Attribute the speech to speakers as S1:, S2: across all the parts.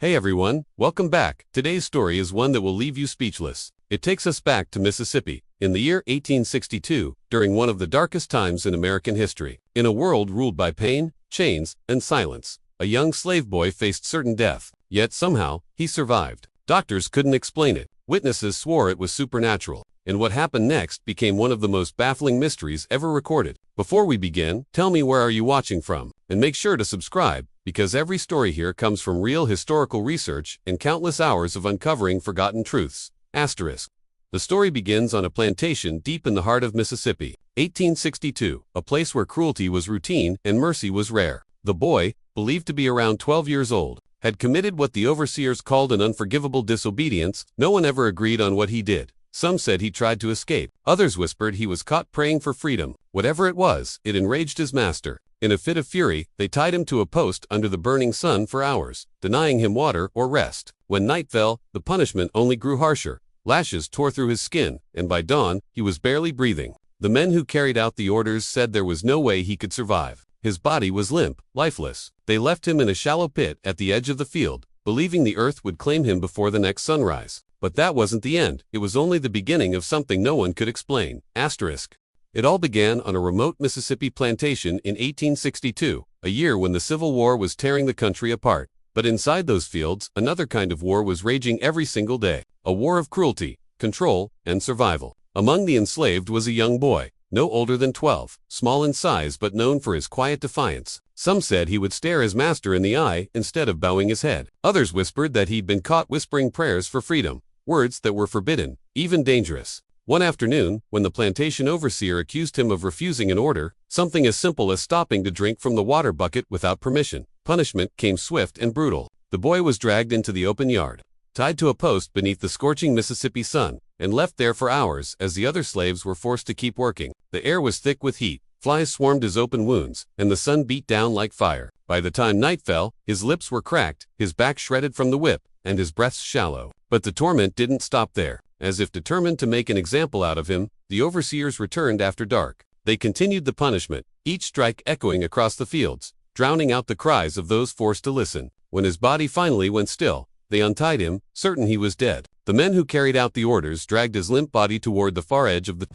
S1: Hey everyone, welcome back. Today's story is one that will leave you speechless. It takes us back to Mississippi, in the year 1862, during one of the darkest times in American history. In a world ruled by pain, chains, and silence, a young slave boy faced certain death. Yet somehow, he survived. Doctors couldn't explain it. Witnesses swore it was supernatural. And what happened next became one of the most baffling mysteries ever recorded. Before we begin, tell me where are you watching from, and make sure to subscribe, because every story here comes from real historical research and countless hours of uncovering forgotten truths. Asterisk. The story begins on a plantation deep in the heart of Mississippi. 1862, a place where cruelty was routine and mercy was rare. The boy, believed to be around 12 years old, had committed what the overseers called an unforgivable disobedience. No one ever agreed on what he did. Some said he tried to escape. Others whispered he was caught praying for freedom. Whatever it was, it enraged his master. In a fit of fury, they tied him to a post under the burning sun for hours, denying him water or rest. When night fell, the punishment only grew harsher. Lashes tore through his skin, and by dawn, he was barely breathing. The men who carried out the orders said there was no way he could survive. His body was limp, lifeless. They left him in a shallow pit at the edge of the field, believing the earth would claim him before the next sunrise. But that wasn't the end. It was only the beginning of something no one could explain. Asterisk. It all began on a remote Mississippi plantation in 1862, a year when the Civil War was tearing the country apart. But inside those fields, another kind of war was raging every single day. A war of cruelty, control, and survival. Among the enslaved was a young boy, no older than 12, small in size but known for his quiet defiance. Some said he would stare his master in the eye instead of bowing his head. Others whispered that he'd been caught whispering prayers for freedom, words that were forbidden, even dangerous. One afternoon, when the plantation overseer accused him of refusing an order, something as simple as stopping to drink from the water bucket without permission, punishment came swift and brutal. The boy was dragged into the open yard, tied to a post beneath the scorching Mississippi sun, and left there for hours as the other slaves were forced to keep working. The air was thick with heat, flies swarmed his open wounds, and the sun beat down like fire. By the time night fell, his lips were cracked, his back shredded from the whip, and his breaths shallow. But the torment didn't stop there. As if determined to make an example out of him, the overseers returned after dark. They continued the punishment, each strike echoing across the fields, drowning out the cries of those forced to listen. When his body finally went still, they untied him, certain he was dead. The men who carried out the orders dragged his limp body toward the far edge of the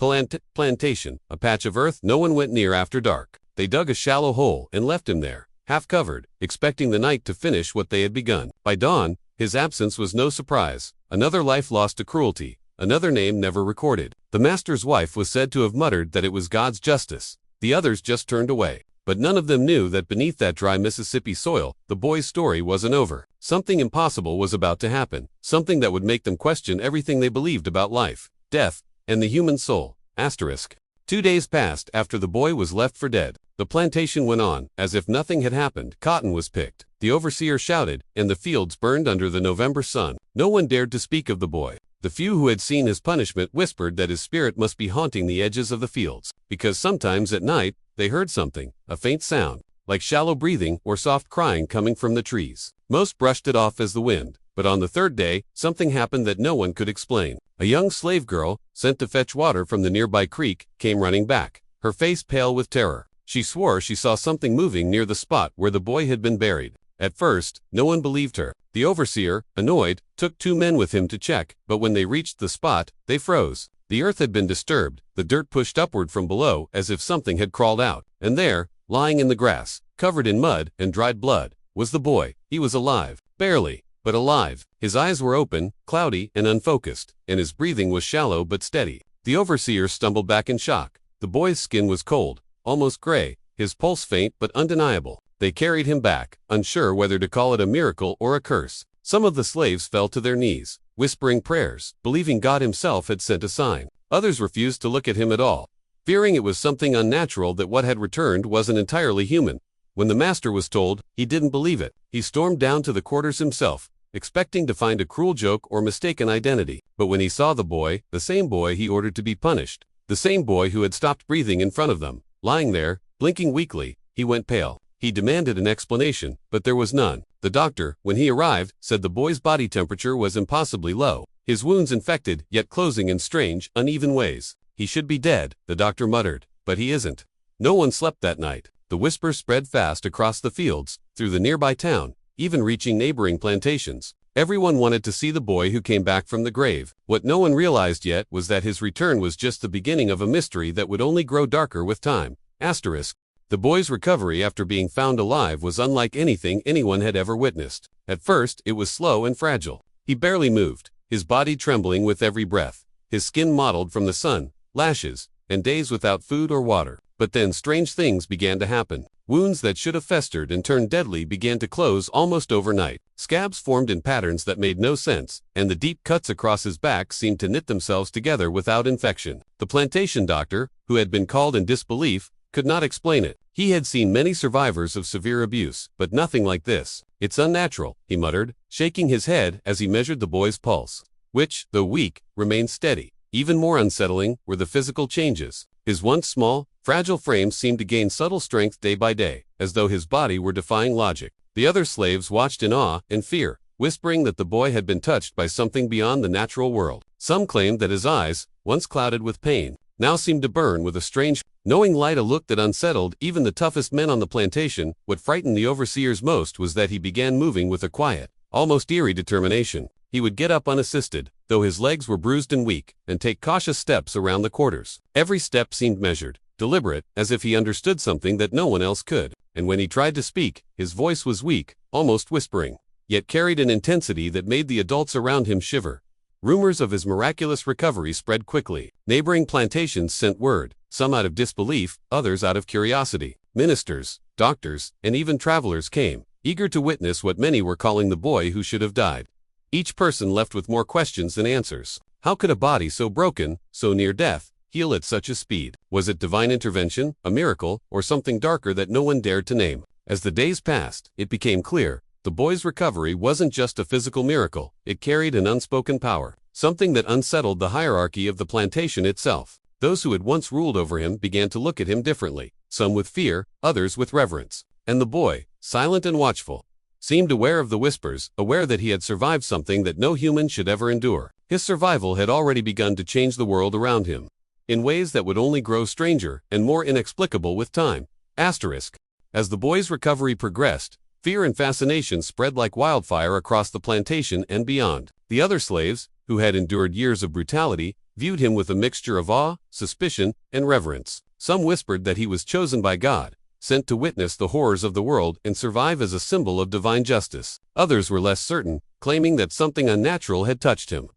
S1: plantation, a patch of earth no one went near after dark. They dug a shallow hole and left him there, half covered, expecting the night to finish what they had begun. By dawn, his absence was no surprise. Another life lost to cruelty, another name never recorded. The master's wife was said to have muttered that it was God's justice. The others just turned away. But none of them knew that beneath that dry Mississippi soil, the boy's story wasn't over. Something impossible was about to happen, something that would make them question everything they believed about life, death, and the human soul. Asterisk. 2 days passed after the boy was left for dead. The plantation went on, as if nothing had happened. Cotton was picked, the overseer shouted, and the fields burned under the November sun. No one dared to speak of the boy. The few who had seen his punishment whispered that his spirit must be haunting the edges of the fields, because sometimes at night, they heard something, a faint sound, like shallow breathing or soft crying coming from the trees. Most brushed it off as the wind, but on the third day, something happened that no one could explain. A young slave girl, sent to fetch water from the nearby creek, came running back, her face pale with terror. She swore she saw something moving near the spot where the boy had been buried. At first, no one believed her. The overseer, annoyed, took 2 men with him to check, but when they reached the spot, they froze. The earth had been disturbed, the dirt pushed upward from below as if something had crawled out. And there, lying in the grass, covered in mud and dried blood, was the boy. He was alive. Barely, but alive. His eyes were open, cloudy, and unfocused, and his breathing was shallow but steady. The overseer stumbled back in shock. The boy's skin was cold, almost gray, his pulse faint but undeniable. They carried him back, unsure whether to call it a miracle or a curse. Some of the slaves fell to their knees, whispering prayers, believing God himself had sent a sign. Others refused to look at him at all, fearing it was something unnatural, that what had returned wasn't entirely human. When the master was told, he didn't believe it. He stormed down to the quarters himself, expecting to find a cruel joke or mistaken identity. But when he saw the boy, the same boy he ordered to be punished, the same boy who had stopped breathing in front of them, lying there, blinking weakly, he went pale. He demanded an explanation, but there was none. The doctor, when he arrived, said the boy's body temperature was impossibly low, his wounds infected, yet closing in strange, uneven ways. He should be dead, the doctor muttered, but he isn't. No one slept that night. The whisper spread fast across the fields, through the nearby town, even reaching neighboring plantations. Everyone wanted to see the boy who came back from the grave. What no one realized yet was that his return was just the beginning of a mystery that would only grow darker with time. Asterisk. The boy's recovery after being found alive was unlike anything anyone had ever witnessed. At first, it was slow and fragile. He barely moved, his body trembling with every breath, his skin mottled from the sun, lashes, and days without food or water. But then strange things began to happen. Wounds that should have festered and turned deadly began to close almost overnight. Scabs formed in patterns that made no sense, and the deep cuts across his back seemed to knit themselves together without infection. The plantation doctor, who had been called in disbelief, could not explain it. He had seen many survivors of severe abuse, but nothing like this. "It's unnatural," he muttered, shaking his head as he measured the boy's pulse, which, though weak, remained steady. Even more unsettling were the physical changes. His once small, fragile frame seemed to gain subtle strength day by day, as though his body were defying logic. The other slaves watched in awe and fear, whispering that the boy had been touched by something beyond the natural world. Some claimed that his eyes, once clouded with pain, now seemed to burn with a strange, knowing light, a look that unsettled even the toughest men on the plantation. What frightened the overseers most was that he began moving with a quiet, almost eerie determination. He would get up unassisted, though his legs were bruised and weak, and take cautious steps around the quarters. Every step seemed measured, deliberate, as if he understood something that no one else could. And when he tried to speak, his voice was weak, almost whispering, yet carried an intensity that made the adults around him shiver. Rumors of his miraculous recovery spread quickly. Neighboring plantations sent word, some out of disbelief, others out of curiosity. Ministers, doctors, and even travelers came, eager to witness what many were calling the boy who should have died. Each person left with more questions than answers. How could a body so broken, so near death, heal at such a speed? Was it divine intervention, a miracle, or something darker that no one dared to name? As the days passed, it became clear. The boy's recovery wasn't just a physical miracle, it carried an unspoken power, something that unsettled the hierarchy of the plantation itself. Those who had once ruled over him began to look at him differently, some with fear, others with reverence. And the boy, silent and watchful, seemed aware of the whispers, aware that he had survived something that no human should ever endure. His survival had already begun to change the world around him, in ways that would only grow stranger and more inexplicable with time. Asterisk. As the boy's recovery progressed, fear and fascination spread like wildfire across the plantation and beyond. The other slaves, who had endured years of brutality, viewed him with a mixture of awe, suspicion, and reverence. Some whispered that he was chosen by God, sent to witness the horrors of the world and survive as a symbol of divine justice. Others were less certain, claiming that something unnatural had touched him,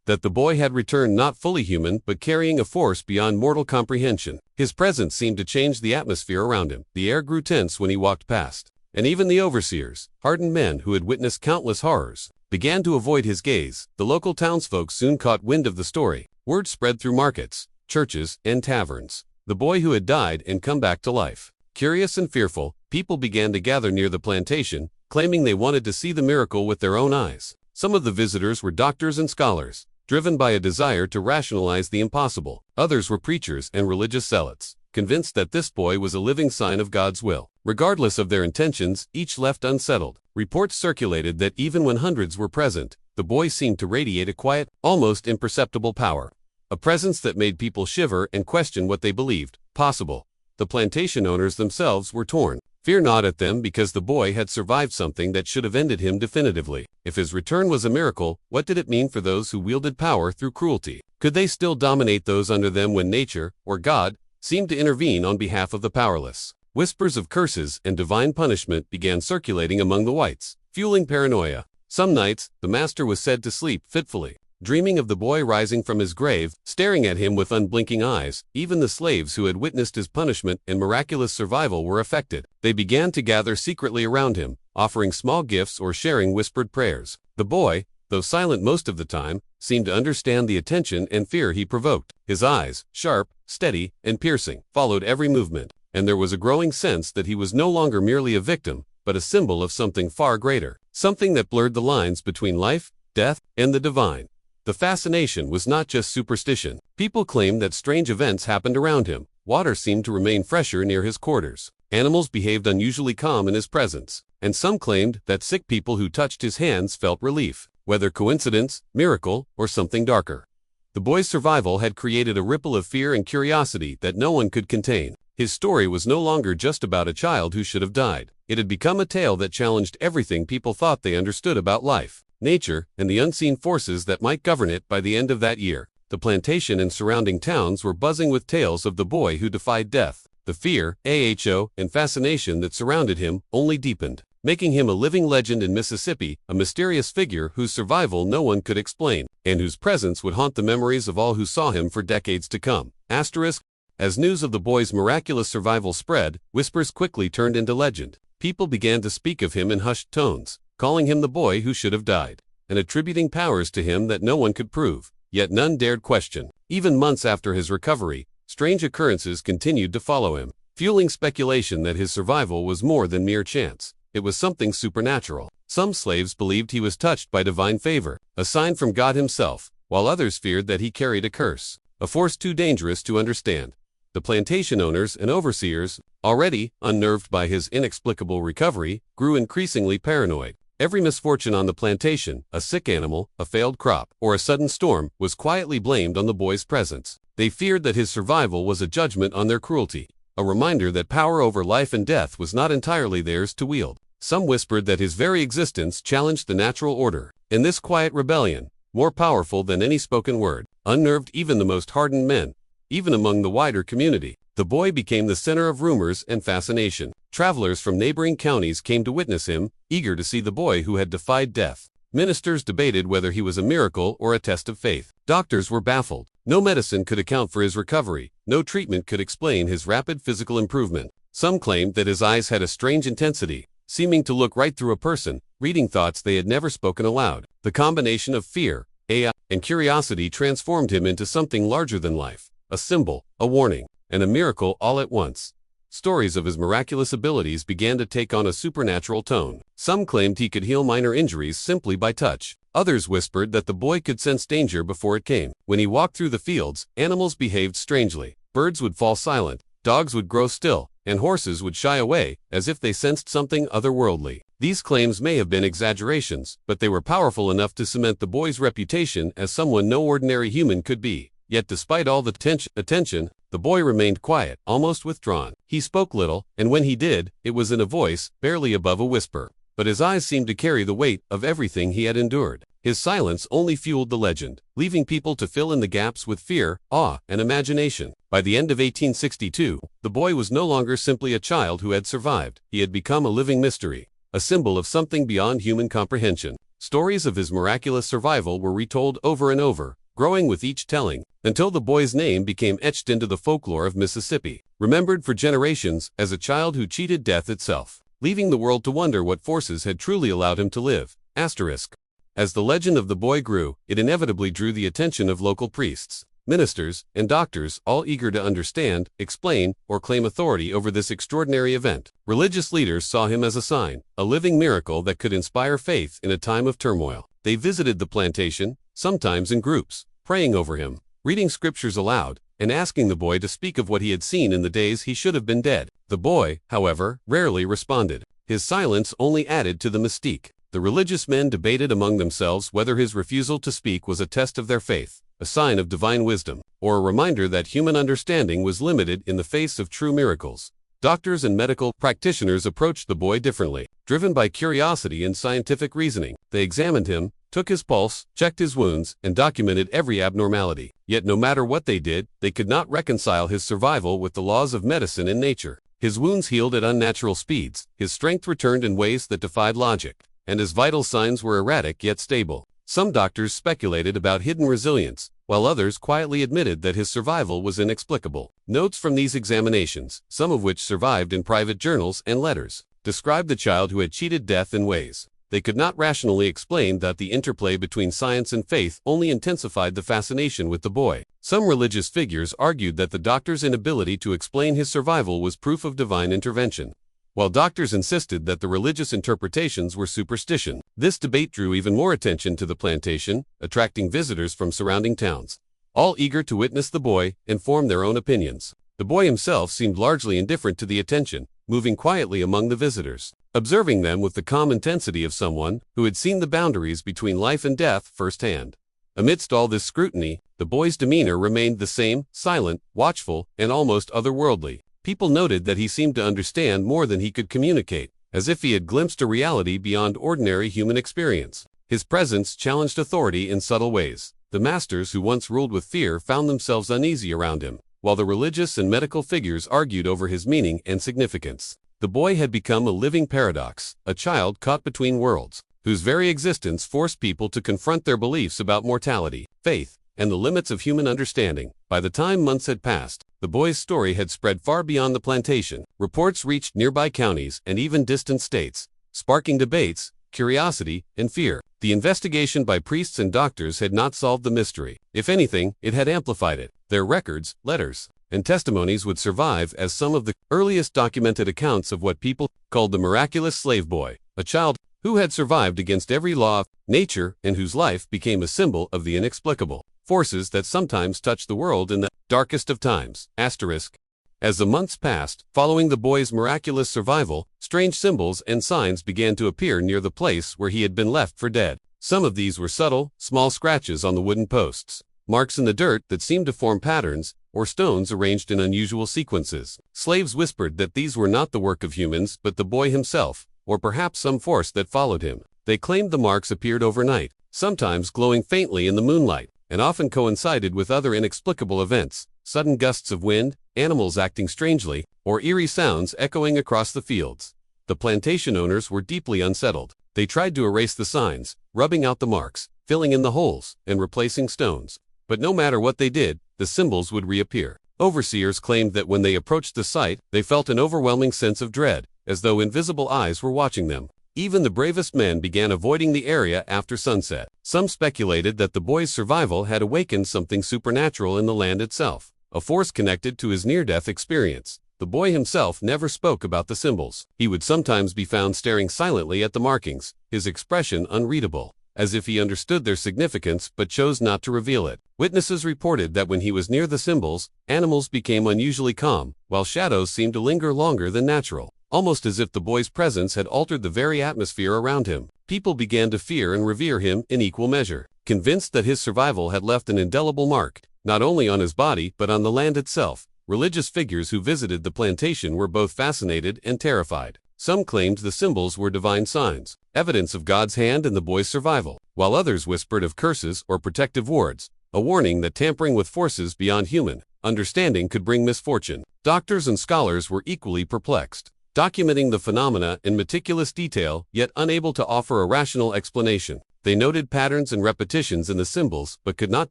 S1: that the boy had returned not fully human but carrying a force beyond mortal comprehension. His presence seemed to change the atmosphere around him. The air grew tense when he walked past, and even the overseers, hardened men who had witnessed countless horrors, began to avoid his gaze. The local townsfolk soon caught wind of the story. Word spread through markets, churches, and taverns. The boy who had died and come back to life. Curious and fearful, people began to gather near the plantation, claiming they wanted to see the miracle with their own eyes. Some of the visitors were doctors and scholars, driven by a desire to rationalize the impossible. Others were preachers and religious zealots, convinced that this boy was a living sign of God's will. Regardless of their intentions, each left unsettled. Reports circulated that even when hundreds were present, the boy seemed to radiate a quiet, almost imperceptible power, a presence that made people shiver and question what they believed possible. The plantation owners themselves were torn. Fear gnawed at them because the boy had survived something that should have ended him definitively. If his return was a miracle, what did it mean for those who wielded power through cruelty? Could they still dominate those under them when nature, or God, seemed to intervene on behalf of the powerless? Whispers of curses and divine punishment began circulating among the whites, fueling paranoia. Some nights, the master was said to sleep fitfully, dreaming of the boy rising from his grave, staring at him with unblinking eyes. Even the slaves who had witnessed his punishment and miraculous survival were affected. They began to gather secretly around him, offering small gifts or sharing whispered prayers. The boy, though silent most of the time, seemed to understand the attention and fear he provoked. His eyes, sharp, steady, and piercing, followed every movement, and there was a growing sense that he was no longer merely a victim, but a symbol of something far greater, something that blurred the lines between life, death, and the divine. The fascination was not just superstition. People claimed that strange events happened around him. Water seemed to remain fresher near his quarters. Animals behaved unusually calm in his presence. And some claimed that sick people who touched his hands felt relief. Whether coincidence, miracle, or something darker, the boy's survival had created a ripple of fear and curiosity that no one could contain. His story was no longer just about a child who should have died. It had become a tale that challenged everything people thought they understood about life, nature, and the unseen forces that might govern it. By the end of that year, the plantation and surrounding towns were buzzing with tales of the boy who defied death. The fear, and fascination that surrounded him only deepened, making him a living legend in Mississippi, a mysterious figure whose survival no one could explain, and whose presence would haunt the memories of all who saw him for decades to come. As news of the boy's miraculous survival spread, whispers quickly turned into legend. People began to speak of him in hushed tones, calling him the boy who should have died, and attributing powers to him that no one could prove, yet none dared question. Even months after his recovery, strange occurrences continued to follow him, fueling speculation that his survival was more than mere chance. It was something supernatural. Some slaves believed he was touched by divine favor, a sign from God himself, while others feared that he carried a curse, a force too dangerous to understand. The plantation owners and overseers, already unnerved by his inexplicable recovery, grew increasingly paranoid. Every misfortune on the plantation, a sick animal, a failed crop, or a sudden storm, was quietly blamed on the boy's presence. They feared that his survival was a judgment on their cruelty, a reminder that power over life and death was not entirely theirs to wield. Some whispered that his very existence challenged the natural order, and this quiet rebellion, more powerful than any spoken word, unnerved even the most hardened men. Even among the wider community, the boy became the center of rumors and fascination. Travelers from neighboring counties came to witness him, eager to see the boy who had defied death. Ministers debated whether he was a miracle or a test of faith. Doctors were baffled. No medicine could account for his recovery. No treatment could explain his rapid physical improvement. Some claimed that his eyes had a strange intensity, seeming to look right through a person, reading thoughts they had never spoken aloud. The combination of fear, and curiosity transformed him into something larger than life. A symbol, a warning, and a miracle all at once. Stories of his miraculous abilities began to take on a supernatural tone. Some claimed he could heal minor injuries simply by touch. Others whispered that the boy could sense danger before it came. When he walked through the fields, animals behaved strangely. Birds would fall silent, dogs would grow still, and horses would shy away, as if they sensed something otherworldly. These claims may have been exaggerations, but they were powerful enough to cement the boy's reputation as someone no ordinary human could be. Yet despite all the attention, the boy remained quiet, almost withdrawn. He spoke little, and when he did, it was in a voice barely above a whisper. But his eyes seemed to carry the weight of everything he had endured. His silence only fueled the legend, leaving people to fill in the gaps with fear, awe, and imagination. By the end of 1862, the boy was no longer simply a child who had survived. He had become a living mystery, a symbol of something beyond human comprehension. Stories of his miraculous survival were retold over and over, growing with each telling, until the boy's name became etched into the folklore of Mississippi, remembered for generations as a child who cheated death itself, leaving the world to wonder what forces had truly allowed him to live. As the legend of the boy grew, it inevitably drew the attention of local priests, ministers, and doctors, all eager to understand, explain, or claim authority over this extraordinary event. Religious leaders saw him as a sign, a living miracle that could inspire faith in a time of turmoil. They visited the plantation, sometimes in groups, praying over him, reading scriptures aloud, and asking the boy to speak of what he had seen in the days he should have been dead. The boy, however, rarely responded. His silence only added to the mystique. The religious men debated among themselves whether his refusal to speak was a test of their faith, a sign of divine wisdom, or a reminder that human understanding was limited in the face of true miracles. Doctors and medical practitioners approached the boy differently. Driven by curiosity and scientific reasoning, they examined him, took his pulse, checked his wounds, and documented every abnormality. Yet no matter what they did, they could not reconcile his survival with the laws of medicine and nature. His wounds healed at unnatural speeds, his strength returned in ways that defied logic, and his vital signs were erratic yet stable. Some doctors speculated about hidden resilience, while others quietly admitted that his survival was inexplicable. Notes from these examinations, some of which survived in private journals and letters, described the child who had cheated death in ways they could not rationally explain. That the interplay between science and faith only intensified the fascination with the boy. Some religious figures argued that the doctor's inability to explain his survival was proof of divine intervention, while doctors insisted that the religious interpretations were superstition. This debate drew even more attention to the plantation, attracting visitors from surrounding towns, all eager to witness the boy and form their own opinions. The boy himself seemed largely indifferent to the attention, moving quietly among the visitors, observing them with the calm intensity of someone who had seen the boundaries between life and death firsthand. Amidst all this scrutiny, the boy's demeanor remained the same, silent, watchful, and almost otherworldly. People noted that he seemed to understand more than he could communicate, as if he had glimpsed a reality beyond ordinary human experience. His presence challenged authority in subtle ways. The masters who once ruled with fear found themselves uneasy around him, while the religious and medical figures argued over his meaning and significance. The boy had become a living paradox, a child caught between worlds, whose very existence forced people to confront their beliefs about mortality, faith, and the limits of human understanding. By the time months had passed, the boy's story had spread far beyond the plantation. Reports reached nearby counties and even distant states, sparking debates, curiosity, and fear. The investigation by priests and doctors had not solved the mystery. If anything, it had amplified it. Their records, letters, and testimonies would survive as some of the earliest documented accounts of what people called the miraculous slave boy, a child who had survived against every law of nature and whose life became a symbol of the inexplicable forces that sometimes touch the world in the darkest of times. Asterisk. As the months passed, following the boy's miraculous survival, strange symbols and signs began to appear near the place where he had been left for dead. Some of these were subtle, small scratches on the wooden posts, marks in the dirt that seemed to form patterns, or stones arranged in unusual sequences. Slaves whispered that these were not the work of humans but the boy himself, or perhaps some force that followed him. They claimed the marks appeared overnight, sometimes glowing faintly in the moonlight, and often coincided with other inexplicable events, sudden gusts of wind, animals acting strangely, or eerie sounds echoing across the fields. The plantation owners were deeply unsettled. They tried to erase the signs, rubbing out the marks, filling in the holes, and replacing stones. But no matter what they did, the symbols would reappear. Overseers claimed that when they approached the site, they felt an overwhelming sense of dread, as though invisible eyes were watching them. Even the bravest men began avoiding the area after sunset. Some speculated that the boy's survival had awakened something supernatural in the land itself, a force connected to his near-death experience. The boy himself never spoke about the symbols. He would sometimes be found staring silently at the markings, his expression unreadable, as if he understood their significance but chose not to reveal it. Witnesses reported that when he was near the symbols, animals became unusually calm, while shadows seemed to linger longer than natural, almost as if the boy's presence had altered the very atmosphere around him. People began to fear and revere him in equal measure, convinced that his survival had left an indelible mark, not only on his body but on the land itself. Religious figures who visited the plantation were both fascinated and terrified. Some claimed the symbols were divine signs, evidence of God's hand in the boy's survival, while others whispered of curses or protective wards, a warning that tampering with forces beyond human understanding could bring misfortune. Doctors and scholars were equally perplexed, documenting the phenomena in meticulous detail, yet unable to offer a rational explanation. They noted patterns and repetitions in the symbols, but could not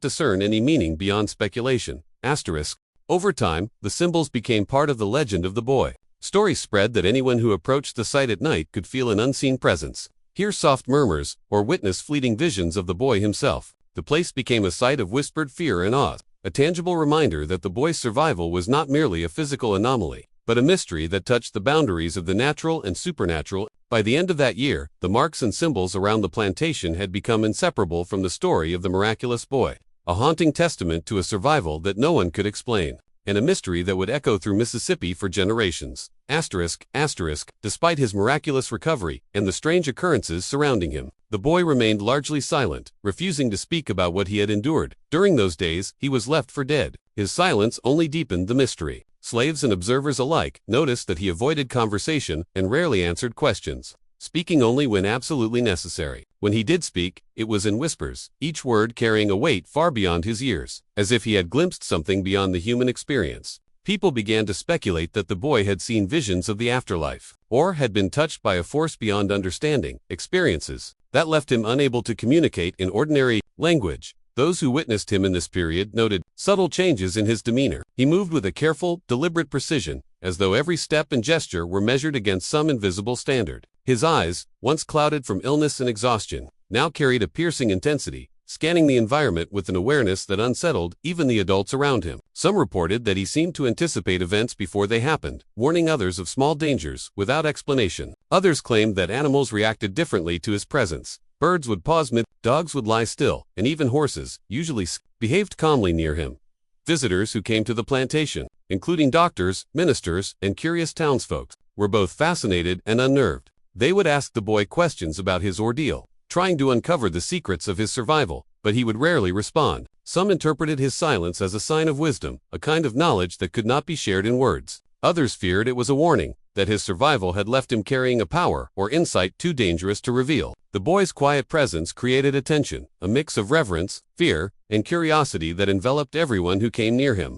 S1: discern any meaning beyond speculation. Asterisk. Over time, the symbols became part of the legend of the boy. Stories spread that anyone who approached the site at night could feel an unseen presence, hear soft murmurs, or witness fleeting visions of the boy himself. The place became a site of whispered fear and awe, a tangible reminder that the boy's survival was not merely a physical anomaly, but a mystery that touched the boundaries of the natural and supernatural. By the end of that year, the marks and symbols around the plantation had become inseparable from the story of the miraculous boy, a haunting testament to a survival that no one could explain, and a mystery that would echo through Mississippi for generations. Asterisk. Despite his miraculous recovery and the strange occurrences surrounding him, the boy remained largely silent, refusing to speak about what he had endured. During those days, he was left for dead. His silence only deepened the mystery. Slaves and observers alike noticed that he avoided conversation and rarely answered questions, speaking only when absolutely necessary. When he did speak, it was in whispers, each word carrying a weight far beyond his ears, as if he had glimpsed something beyond the human experience. People began to speculate that the boy had seen visions of the afterlife, or had been touched by a force beyond understanding, experiences that left him unable to communicate in ordinary language. Those who witnessed him in this period noted subtle changes in his demeanor. He moved with a careful, deliberate precision, as though every step and gesture were measured against some invisible standard. His eyes, once clouded from illness and exhaustion, now carried a piercing intensity, scanning the environment with an awareness that unsettled even the adults around him. Some reported that he seemed to anticipate events before they happened, warning others of small dangers without explanation. Others claimed that animals reacted differently to his presence. Birds would pause mid, dogs would lie still, and even horses, usually behaved calmly near him. Visitors who came to the plantation, including doctors, ministers, and curious townsfolk, were both fascinated and unnerved. They would ask the boy questions about his ordeal, trying to uncover the secrets of his survival, but he would rarely respond. Some interpreted his silence as a sign of wisdom, a kind of knowledge that could not be shared in words. Others feared it was a warning, that his survival had left him carrying a power or insight too dangerous to reveal. The boy's quiet presence created a tension, a mix of reverence, fear, and curiosity that enveloped everyone who came near him.